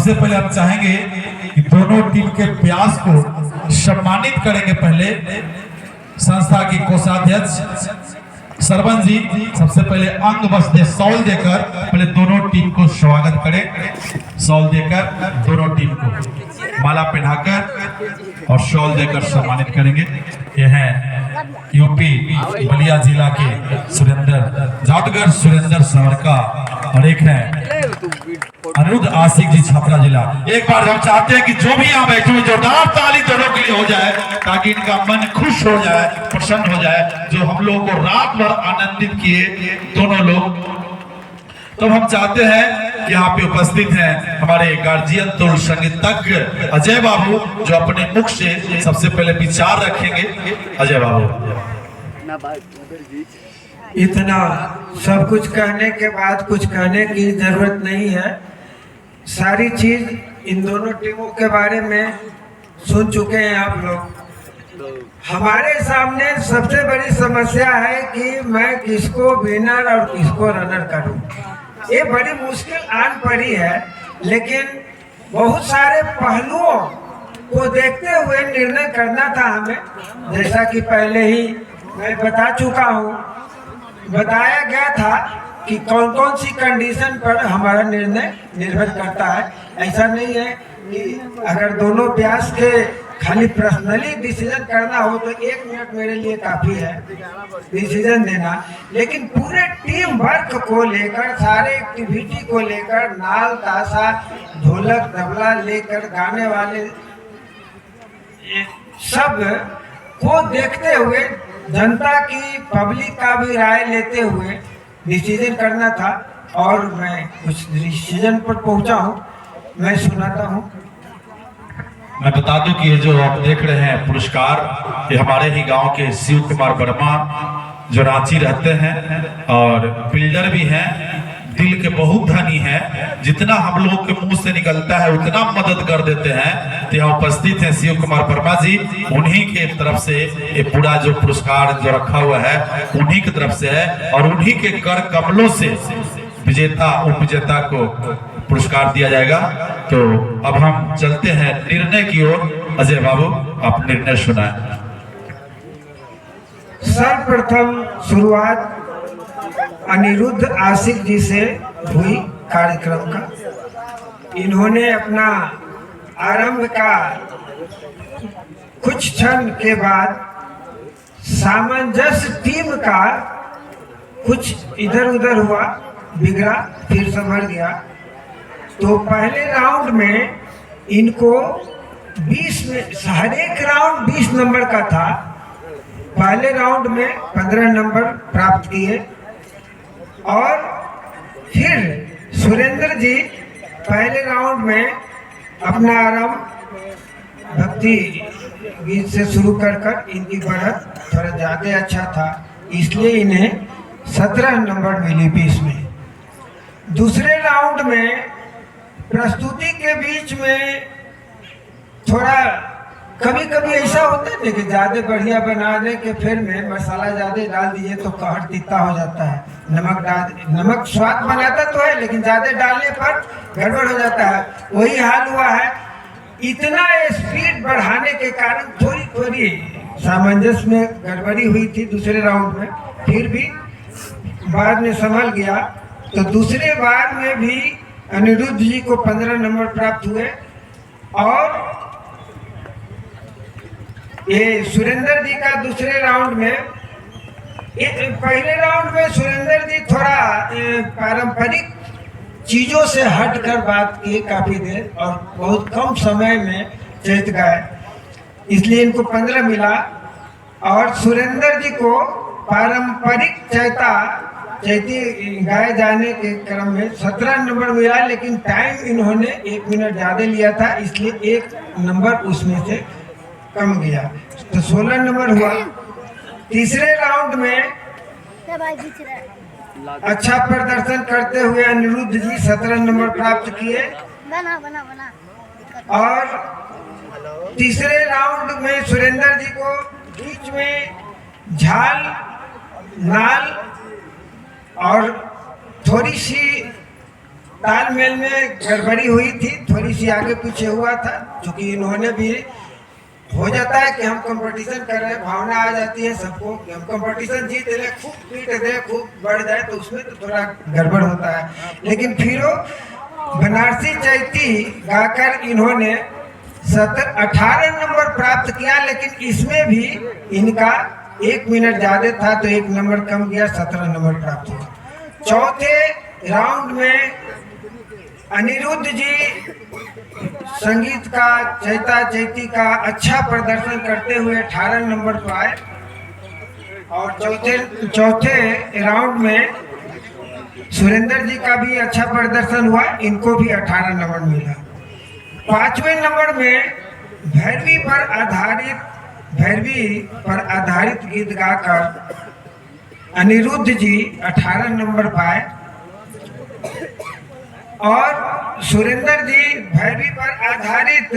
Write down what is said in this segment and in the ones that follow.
सबसे पहले हम चाहेंगे कि दोनों टीम के प्रयास को सम्मानित करेंगे। पहले संस्था के कोषाध्यक्ष सरवन जी सबसे पहले अंग वस्त्र शॉल देकर पहले दोनों टीम को स्वागत करें। शॉल देकर दोनों टीम को माला पहनाकर और शॉल देकर सम्मानित करेंगे। ये है यूपी बलिया जिला के सुरेंद्र जाटगढ़ सुरेंद्र सावरका और एक है अनिरुद्ध आशिक जी छपरा जिला। एक बार हम चाहते हैं कि जो भी यहाँ बैठे हुए जोरदार ताली दोनों के लिए हो जाए ताकि इनका मन खुश हो जाए, प्रसन्न हो जाए, जो हम लोगों को रात भर आनंदित किए दोनों लोग। तो हम चाहते हैं यहाँ पे उपस्थित हैं हमारे गार्जियन तुल संगीतज्ञ अजय बाबू, जो अपने मुख से सबसे पहले विचार रखेंगे। अजय बाबू। इतना सब कुछ कहने के बाद कुछ कहने की जरूरत नहीं है। सारी चीज इन दोनों टीमों के बारे में सुन चुके हैं आप लोग। हमारे सामने सबसे बड़ी समस्या है कि मैं किसको विनर और किसको रनर करूं। ये बड़ी मुश्किल आन पड़ी है, लेकिन बहुत सारे पहलुओं को देखते हुए निर्णय करना था हमें। जैसा कि पहले ही मैं बता चुका हूं, बताया गया था कि कौन कौन सी कंडीशन पर हमारा निर्णय निर्भर करता है। ऐसा नहीं है कि अगर दोनों प्रयास के खाली पर्सनली डिसीजन करना हो तो 1 मिनट मेरे लिए काफी है डिसीजन देना, लेकिन पूरे टीम वर्क को लेकर, सारे एक्टिविटी को लेकर, नाल ताशा ढोलक तबला लेकर गाने वाले सब को देखते हुए, जनता की पब्लिक का भी राय लेते हुए डिसीजन करना था। और मैं कुछ डिसीजन पर पहुंचा हूं, मैं सुनाता हूं। मैं बता दूं कि ये जो आप देख रहे हैं पुरस्कार, ये हमारे ही गांव के शिव कुमार वर्मा जो रांची रहते हैं और बिल्डर भी हैं, दिल के बहुत धनी हैं। जितना हम लोगों के मुंह से निकलता है उतना मदद कर देते हैं। तो यहाँ उपस्थित हैं शिव कुमार वर्मा जी, उन्हीं के तरफ से ये पूरा जो पुरस्कार जो रखा हुआ है उन्हीं की तरफ से है और उन्हीं के कर कमलों से विजेता उप विजेता को पुरस्कार दिया जाएगा। तो अब हम चलते हैं निर्णय की ओर। अजय बाबू, आप निर्णय सुनाएं। सर्वप्रथम शुरुआत अनिरुद्ध आशिक जी से हुई कार्यक्रम का। इन्होंने अपना आरंभ का कुछ क्षण के बाद सामंजस्य टीम का कुछ इधर उधर हुआ, बिगड़ा, फिर संभल गया। तो पहले राउंड में इनको 20 में, हर एक राउंड 20 नंबर का था। पहले राउंड में 15 नंबर प्राप्त किए और फिर सुरेंद्र जी पहले राउंड में अपना आरंभ भक्ति गीत से शुरू कर इनकी बढ़त थोड़ा ज़्यादा अच्छा था, इसलिए इन्हें 17 नंबर मिली 20 में। दूसरे राउंड में प्रस्तुति के बीच में थोड़ा कभी कभी ऐसा होता है कि ज़्यादा बढ़िया बनाने के फिर में मसाला ज़्यादा डाल दीजिए तो कहर तीता हो जाता है। नमक स्वाद बनाता तो है, लेकिन ज़्यादा डालने पर गड़बड़ हो जाता है। वही हाल हुआ है। इतना स्पीड बढ़ाने के कारण थोड़ी थोड़ी सामंजस्य में गड़बड़ी हुई थी दूसरे राउंड में, फिर भी बाद में संभल गया। तो दूसरे बार में भी अनिरुद्ध जी को 15 नंबर प्राप्त हुए और ये सुरेंद्र जी का दूसरे राउंड में, पहले राउंड में सुरेंद्र जी थोड़ा पारंपरिक चीजों से हटकर बात की काफी देर और बहुत कम समय में चैत गाए, इसलिए इनको 15 मिला। और सुरेंद्र जी को पारंपरिक चैती गाए जाने के क्रम में 17 नंबर मिला, लेकिन टाइम इन्होंने 1 मिनट ज़्यादा लिया था, इसलिए 1 नंबर उसमें से कम गया, तो 16 नंबर हुआ। तीसरे राउंड में अच्छा प्रदर्शन करते हुए अनिरुद्ध जी 17 नंबर प्राप्त किए और तीसरे राउंड में सुरेंद्र जी को बीच में झाल, नाल और थोड़ी सी तालमेल में गड़बड़ी हुई थी, थोड़ी सी आगे पीछे हुआ था, क्योंकि इन्होंने भी हो जाता है कि हम कंपटीशन कर रहे हैं, भावना आ जाती है सबको कि हम कंपटीशन जीत ले, खूब पीट दे, खूब बढ़ जाए, तो उसमें तो थोड़ा गड़बड़ होता है। लेकिन फिर बनारसी चैती गाकर इन्होंने 18 नंबर प्राप्त किया, लेकिन इसमें भी इनका 1 मिनट ज्यादा था तो 1 नंबर कम गया, 17 नंबर प्राप्त हुआ। चौथे राउंड में अनिरुद्ध जी संगीत का, चैता चैती का अच्छा प्रदर्शन करते हुए 18 नंबर पर आए, और चौथे राउंड में सुरेंद्र जी का भी अच्छा प्रदर्शन हुआ, इनको भी 18 नंबर मिला। 5वें नंबर में भैरवी पर आधारित गीत गाकर अनिरुद्ध जी 18 नंबर पाए, और सुरेंद्र जी भैरवी पर आधारित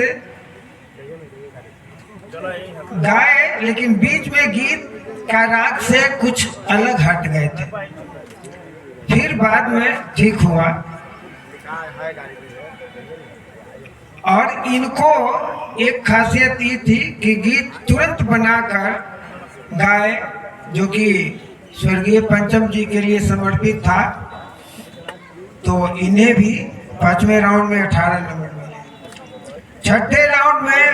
गाए, लेकिन बीच में गीत का राग से कुछ अलग हट गए थे, फिर बाद में ठीक हुआ। और इनको एक खासियत ये थी कि गीत तुरंत बनाकर गाए, जो कि स्वर्गीय पंचम जी के लिए समर्पित था, तो इन्हें भी 5वें राउंड में 18 नंबर मिले। 6ठे राउंड में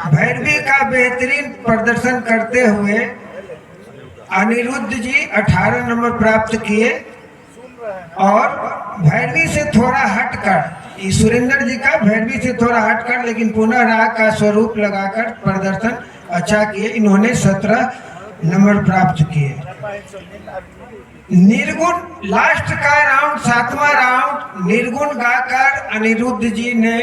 भैरवी का बेहतरीन प्रदर्शन करते हुए अनिरुद्ध जी 18 नंबर प्राप्त किए, और भैरवी से थोड़ा हटकर, सुरेंद्र जी का भैरवी से थोड़ा हटकर लेकिन पुनः राग का स्वरूप लगाकर प्रदर्शन अच्छा किए, इन्होंने 17 नंबर प्राप्त किए। निर्गुण लास्ट का राउंड, 7वां राउंड निर्गुण गाकर अनिरुद्ध जी ने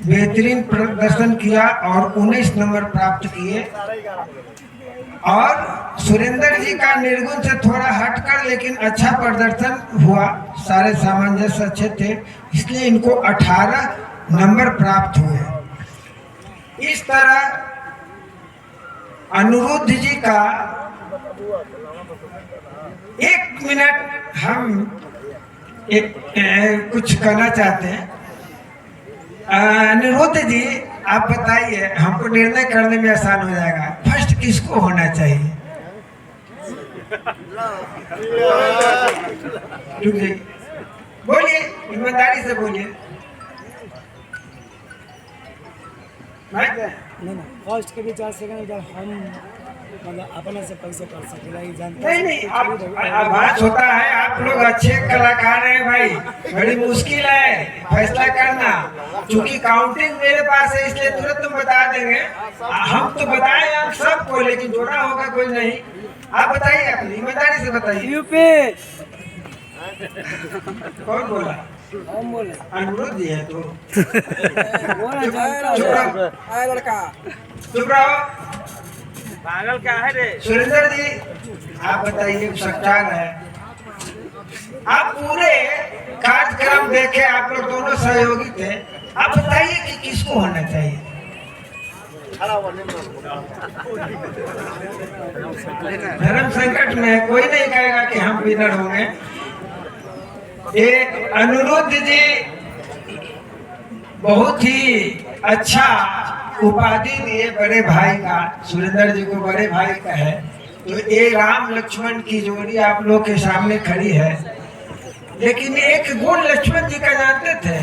बेहतरीन प्रदर्शन किया और 19 नंबर प्राप्त किए, और सुरेंद्र जी का निर्गुण से थोड़ा हटकर लेकिन अच्छा प्रदर्शन हुआ, सारे सामंजस्य अच्छे थे, इसलिए इनको 18 नंबर प्राप्त हुए। इस तरह अनिरुद्ध जी का 1 मिनट हम कुछ कहना चाहते हैं। अनिरुद्ध जी आप बताइए, हमको निर्णय करने में आसान हो जाएगा, फर्स्ट किसको होना चाहिए? बोलिए, ईमानदारी से बोलिए। नहीं फर्स्ट के भी 4 सेकंड जब हम मतलब अपने से पैसे कर सके जानते नहीं, आप बात होता है, आप लोग अच्छे कलाकार हैं भाई, बड़ी मुश्किल है फैसला करना, क्योंकि काउंटिंग मेरे पास है, इसलिए तुरंत तुम बता देंगे। हम तो बताएं आप सबको, लेकिन जोड़ा होगा कोई नहीं। आप बताइए, अपनी ईमानदारी से बताइए। यूपी कौन बोला? हम बोले अनिरुद्ध जी है तो लड़का चुप रहो। पागल क्या है रे? सुरेंद्र जी आप बताइए, सच्चार है, आप पूरे कार्यक्रम देखे, आप लोग दोनों सहयोगी थे, आप बताइए कि किसको होना चाहिए? धर्म संकट में कोई नहीं कहेगा कि हम विनर होंगे। ये अनिरुद्ध जी बहुत ही अच्छा उपाधि दिए बड़े भाई का, सुरेंद्र जी को बड़े भाई का है, तो ये राम लक्ष्मण की जोड़ी आप लोग के सामने खड़ी है। लेकिन एक गुण लक्ष्मण जी का जानते थे,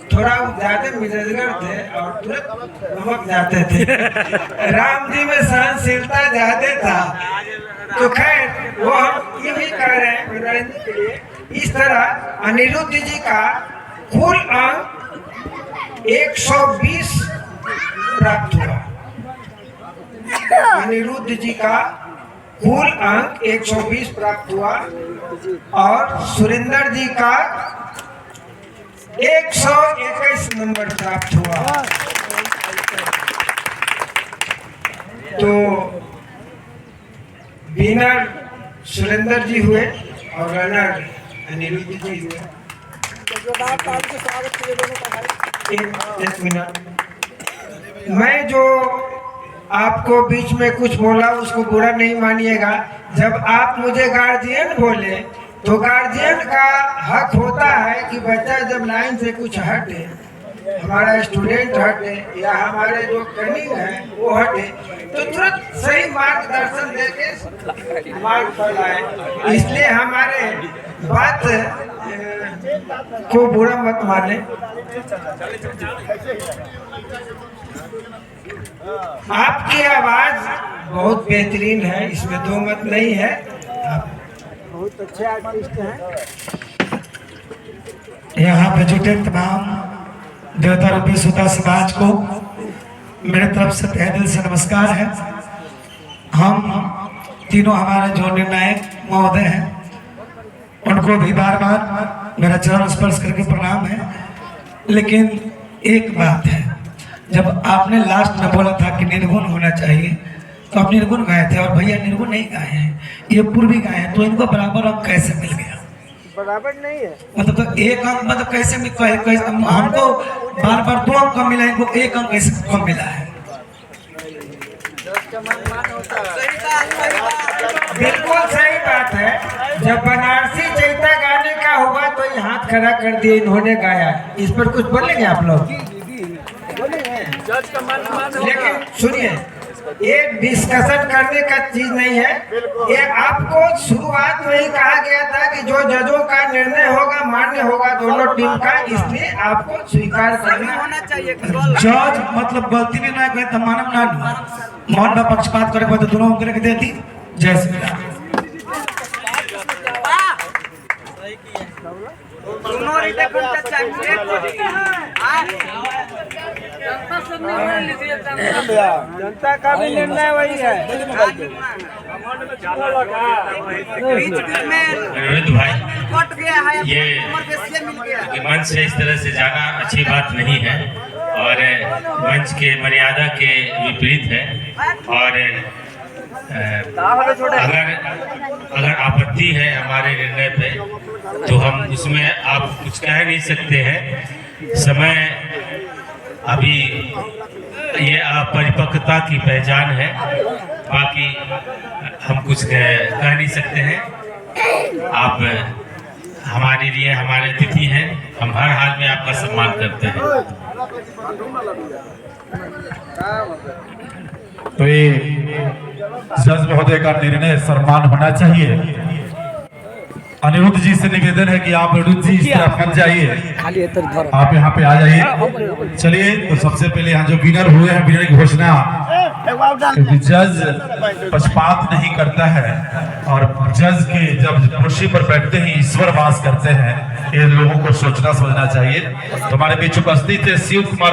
थोड़ा ज्यादा मिजाजगर थे और तुरंत नमक जाते थे। राम जी में सहनशीलता ज्यादा था, तो खैर वो हम ये भी कह रहे हैं मनोरंजन के लिए। इस तरह अनिरुद्ध जी का कुल अंक 120 प्राप्त हुआ। अनिरुद्ध जी का कुल अंक 120 प्राप्त हुआ और सुरेंद्र जी का 121 नंबर प्राप्त हुआ। तो विनर सुरेंद्र जी हुए और रनर अनिरुद्ध जी हुए। एक मिनट, मैं जो आपको बीच में कुछ बोला उसको बुरा नहीं मानिएगा। जब आप मुझे गार्जियन बोले तो गार्जियन का हक होता है कि बच्चा जब लाइन से कुछ हटे, हमारा स्टूडेंट हटे या हमारे जो कलीग हैं वो हटे, तो तुरंत सही मार्गदर्शन देके मार्ग पर लाए। इसलिए हमारे बात को बुरा मत माने। आपकी आवाज बहुत बेहतरीन है, इसमें दो मत नहीं है। बहुत अच्छे आर्टिस्ट हैं। यहाँ पे जुटे तमाम देवता रूपी सुधा समाज को मेरे तरफ से तहे दिल से नमस्कार है। हम तीनों हमारे जो निर्णायक महोदय हैं उनको भी बार बार मेरा चरण स्पर्श करके प्रणाम है। लेकिन एक बात है, जब आपने लास्ट में बोला था कि निर्गुण होना चाहिए, तो आप निर्गुण गाए थे और भैया निर्गुण नहीं गाए हैं, ये पूर्वी गाए हैं, तो इनको बराबर अंक कैसे मिल गया? बराबर नहीं है मतलब तो एक अंक मतलब कैसे हमको बार बार 2 अंक कम मिला, इनको 1 अंक कैसे कम मिला है? बिल्कुल सही बात है। जब बनारसी चैता गाने का हुआ तो ये हाथ खड़ा कर दिए, इन्होंने गाया। इस पर कुछ बोलेंगे आप लोग? लेकिन सुनिए, ये डिस्कशन करने का चीज नहीं है। ये आपको शुरुआत में ही कहा गया था कि जो जजों का निर्णय होगा मान्य होगा दोनों टीम का, इसलिए आपको स्वीकार करना होना चाहिए। जज मतलब गलती भी ना करे तो मानव ना मौन में पक्षपात करे तो दोनों अंक रख देती। जय श्री राम। जनता का भी निर्णय वही है। विनोद भाई, ये मंच से इस तरह से जाना अच्छी बात नहीं है और मंच के मर्यादा के विपरीत है। और अगर आपत्ति है हमारे निर्णय पे तो हम उसमें आप कुछ कह नहीं सकते हैं। समय अभी ये अपरिपक्वता की पहचान है, बाकी हम कुछ कह नहीं सकते हैं। आप हमारे लिए हमारे अतिथि हैं, हम हर हाल में आपका सम्मान करते हैं। तो ये जज महोदय का निर्णय सम्मान होना चाहिए। अनिरुद्ध जी से निवेदन है कि आप अनिरुद्ध जी इस तरफ हट जाइए, आप यहाँ पे आ जाइए। चलिए, तो सबसे पहले यहाँ जो विनर हुए हैं, विनर की घोषणा, क्योंकि जज पक्षपात नहीं करता है और जज के जब कुर्सी पर बैठते ही ईश्वर वास करते हैं, ये लोगों को सोचना समझना चाहिए। तो हमारे बीच उपस्थित है शिव कुमार।